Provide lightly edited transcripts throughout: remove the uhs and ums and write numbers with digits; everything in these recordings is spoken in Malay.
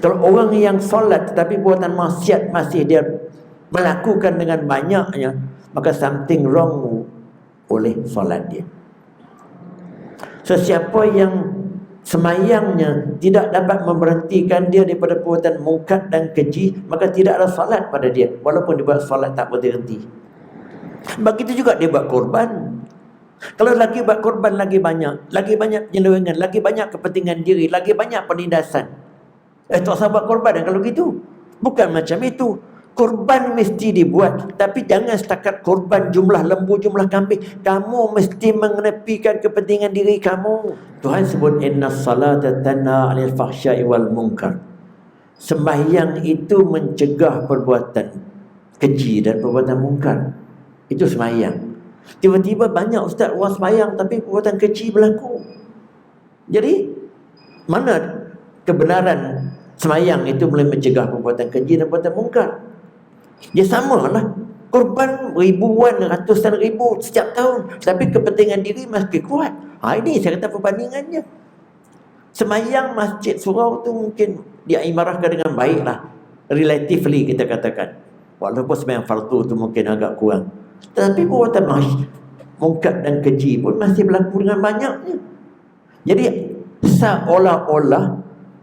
Kalau orang yang solat tetapi perbuatan maksiat masih dia melakukan dengan banyaknya, maka something wrong oleh solat dia. So, siapa yang semayangnya tidak dapat memberhentikan dia daripada perbuatan mungkar dan keji, maka tidak ada solat pada dia, walaupun dia buat solat tak berhenti. Begitu juga dia buat korban. Kalau lagi buat korban lagi banyak penyelewengan, lagi banyak kepentingan diri, lagi banyak penindasan, tak usah buat korban. Dan kalau gitu, bukan macam itu. Korban mesti dibuat, tapi jangan setakat korban jumlah lembu, jumlah kambing. Kamu mesti mengenepikan kepentingan diri kamu. Tuhan sebut inna salata tanha 'anil fahsya'i wal munkar. Sembahyang itu mencegah perbuatan keji dan perbuatan mungkar. Itu sembahyang. Tiba-tiba banyak ustaz orang sembahyang tapi perbuatan keji berlaku. Jadi mana kebenaran sembahyang itu boleh mencegah perbuatan keji dan perbuatan mungkar? Dia samalah. Korban ribuan, ratusan ribu setiap tahun, tapi kepentingan diri masih kuat. Ini saya kata perbandingannya. Sembahyang masjid surau tu mungkin dia imarahkan dengan baiklah, relatively kita katakan. Walaupun sembahyang fardu tu mungkin agak kurang, tetapi perbuatan mungkar dan keji pun masih berlaku dengan banyaknya. Jadi seolah-olah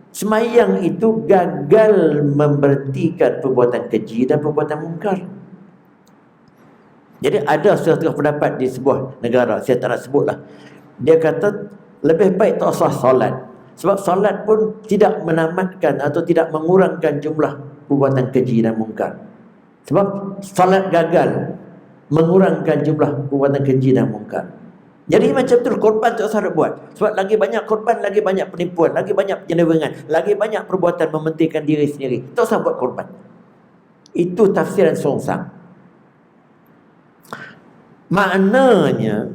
sembahyang itu gagal memberhentikan perbuatan keji dan perbuatan mungkar. Jadi ada satu pendapat di sebuah negara, saya tak nak sebutlah, dia kata lebih baik tak usah solat, sebab solat pun tidak menamatkan atau tidak mengurangkan jumlah perbuatan keji dan mungkar. Sebab solat gagal mengurangkan jumlah perbuatan keji dan mungkar. Jadi macam tu, korban tak usah buat. Sebab lagi banyak korban, lagi banyak penipuan, lagi banyak penyelewengan, lagi banyak perbuatan mementingkan diri sendiri. Tak usah buat korban. Itu tafsiran songsang. Maknanya,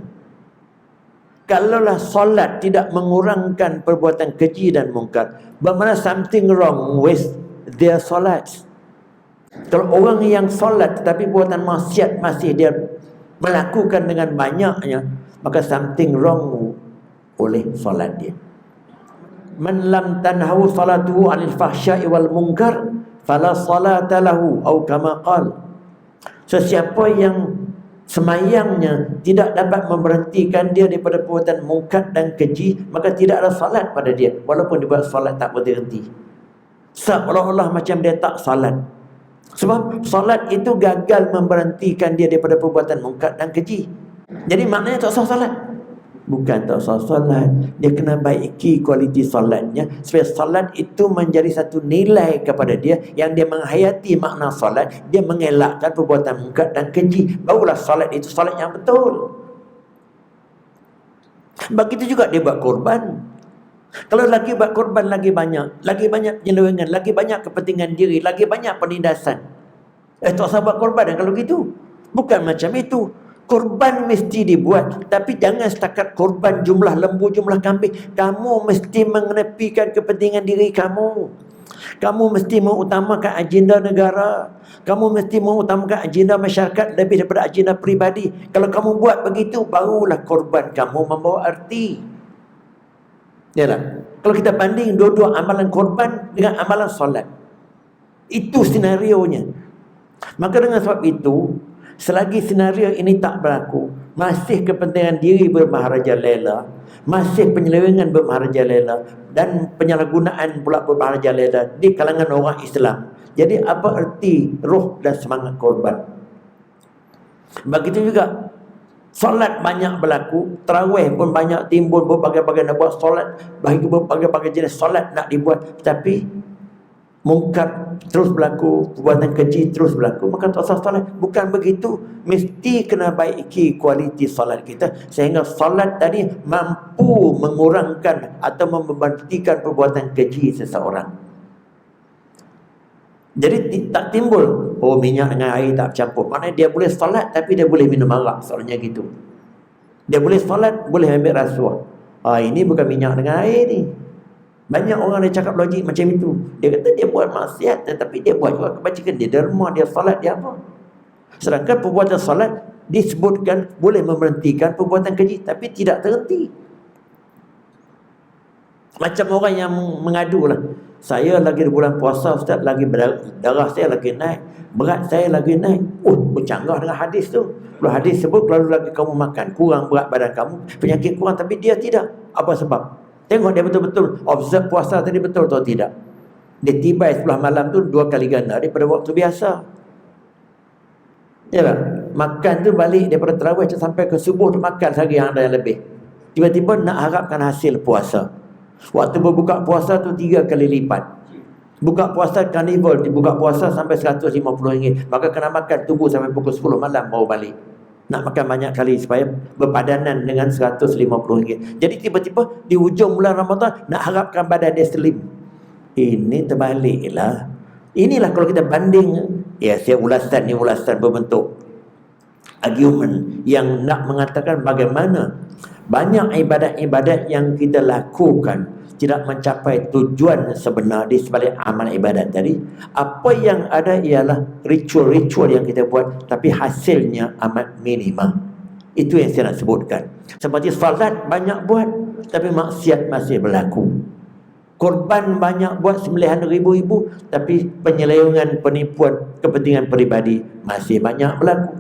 kalaulah solat tidak mengurangkan perbuatan keji dan mungkar, bermakna something wrong with their solat. Kalau orang yang solat tetapi perbuatan maksiat masih dia melakukan dengan banyaknya, maka something wrong oleh solat dia. Man lam tanhahu salatuhu 'anil fahsya'i wal munkar fala salata lahu, atau kama qala. Sesiapa yang semayangnya tidak dapat memberhentikan dia daripada perbuatan mungkar dan keji, maka tidak ada salat pada dia, walaupun dia buat salat tak berhenti. Seolah-olah macam dia tak salat. Sebab salat itu gagal memberhentikan dia daripada perbuatan mungkar dan keji. Jadi maknanya tak usah salat. Bukan tak usah salat, dia kena baiki kualiti salatnya, supaya salat itu menjadi satu nilai kepada dia, yang dia menghayati makna salat, dia mengelakkan perbuatan mungkar dan keji. Barulah salat itu salat yang betul. Begitu juga dia buat korban. Kalau lagi buat korban lagi banyak penyelewengan, lagi banyak kepentingan diri, lagi banyak penindasan, tak usah buat korban. Dan kalau gitu, bukan macam itu. Korban mesti dibuat, tapi jangan setakat korban jumlah lembu, jumlah kambing. Kamu mesti mengenepikan kepentingan diri kamu. Kamu mesti mengutamakan agenda negara. Kamu mesti mengutamakan agenda masyarakat lebih daripada agenda peribadi. Kalau kamu buat begitu, barulah korban kamu membawa arti. Yalah. Kalau kita banding dua-dua amalan korban dengan amalan solat, itu senarionya. Maka dengan sebab itu, selagi senario ini tak berlaku, masih kepentingan diri bermaharajalela, masih penyelewengan bermaharajalela, dan penyalahgunaan pula bermaharajalela di kalangan orang Islam, jadi apa erti roh dan semangat korban? Begitu juga solat banyak berlaku, tarawih pun banyak timbul, berbagai-bagai nak buat solat, bagi berbagai-bagai jenis solat nak dibuat, tapi mungkar terus berlaku, perbuatan keji terus berlaku, maka tak usah solat. Bukan begitu. Mesti kena baiki kualiti solat kita, sehingga solat tadi mampu mengurangkan atau memberhentikan perbuatan keji seseorang. Jadi tak timbul, minyak dengan air tak bercampur. Maknanya dia boleh solat tapi dia boleh minum arak, soalnya gitu. Dia boleh solat, boleh ambil rasuah. Ini bukan minyak dengan air ni. Banyak orang yang cakap logik macam itu. Dia kata dia buat maksiat, tetapi dia buat juga kebajikan. Dia derma, dia salat, dia apa. Sedangkan perbuatan salat disebutkan boleh memberhentikan perbuatan keji, tapi tidak terhenti. Macam orang yang mengadu lah, Saya lagi di bulan puasa Ustaz, lagi darah saya lagi naik, berat saya lagi naik. Bercanggah dengan hadis tu. Kalau hadis sebut kalau lagi kamu makan, kurang berat badan kamu, penyakit kurang, tapi dia tidak. Apa sebab? Tengok dia betul-betul observe puasa tadi betul atau tidak. Dia tiba sebelah malam tu 2 kali ganda daripada waktu biasa. Ya tak? Makan tu balik daripada tarawih sampai ke subuh tu makan sehari yang ada yang lebih. Tiba-tiba nak harapkan hasil puasa. Waktu berbuka puasa tu 3 kali lipat. Buka puasa karnival, dibuka puasa sampai RM150. Maka kena makan tunggu sampai pukul 10 malam baru balik. Nak makan banyak kali supaya berpadanan dengan RM150. Jadi tiba-tiba di hujung bulan Ramadan nak harapkan badan dia slim. Ini terbaliklah. Inilah kalau kita banding, ya saya ulasan berbentuk argument yang nak mengatakan bagaimana banyak ibadat-ibadat yang kita lakukan tidak mencapai tujuan sebenar di sebalik amal ibadat tadi. Apa yang ada ialah ritual-ritual yang kita buat, tapi hasilnya amat minimum. Itu yang saya nak sebutkan. Seperti salat banyak buat, tapi maksiat masih berlaku. Korban banyak buat sembelihan ribu-ribu, tapi penyelewengan, penipuan, kepentingan peribadi masih banyak berlaku.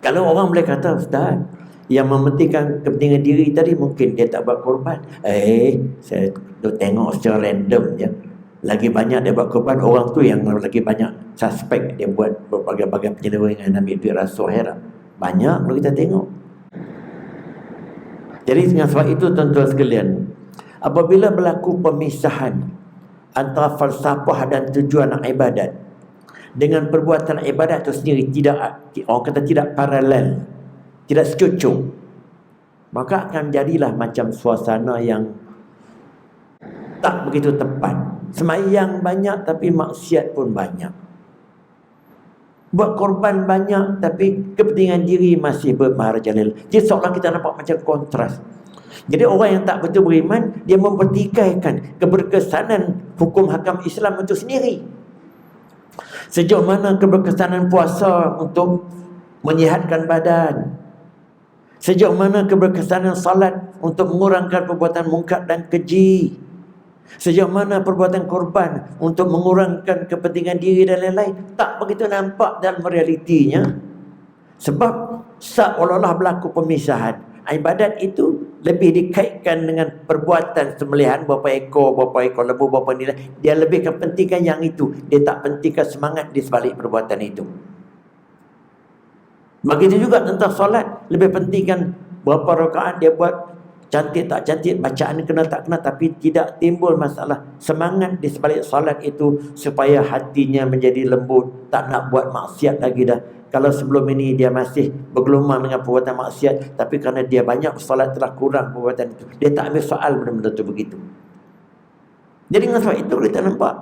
Kalau orang boleh kata, Ustaz, yang mementingkan kepentingan diri tadi mungkin dia tak buat korban. Saya tengok secara random je. Lagi banyak dia buat korban, orang tu yang lagi banyak suspek dia buat berbagai-bagai penyelewengan, ambil duit rasuah heran. Banyak kalau kita tengok. Jadi dengan sebab itu tuan-tuan sekalian, apabila berlaku pemisahan antara falsafah dan tujuan ibadat dengan perbuatan ibadat itu sendiri orang kata tidak paralel, tidak secucuk, maka akan jadilah macam suasana yang tak begitu tepat. Semayang banyak tapi maksiat pun banyak. Buat korban banyak tapi kepentingan diri masih bermaharajalil. Jadi seolah kita nampak macam kontras. Jadi orang yang tak betul beriman, dia mempertikaikan keberkesanan hukum hakam Islam itu sendiri. Sejauh mana keberkesanan puasa untuk menyihatkan badan, sejauh mana keberkesanan salat untuk mengurangkan perbuatan mungkar dan keji, sejauh mana perbuatan korban untuk mengurangkan kepentingan diri dan lain-lain, tak begitu nampak dalam realitinya. Sebab seolah-olah berlaku pemisahan. Ibadat itu lebih dikaitkan dengan perbuatan sembelihan berapa ekor lembu, berapa nilai. Dia lebih kepentingan yang itu. Dia tak pentingkan semangat di sebalik perbuatan itu. Begitu juga tentang solat, lebih pentingkan berapa rakaat dia buat, cantik tak cantik, bacaan kena tak kena, tapi tidak timbul masalah semangat di sebalik solat itu supaya hatinya menjadi lembut, tak nak buat maksiat lagi dah. Kalau sebelum ini dia masih bergelumang dengan perbuatan maksiat, tapi kerana dia banyak solat telah kurang perbuatan itu, dia tak ambil soal benda-benda itu begitu. Jadi dengan sebab itu kita nampak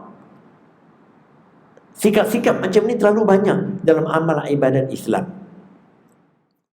sikap-sikap macam ni terlalu banyak dalam amal ibadat Islam.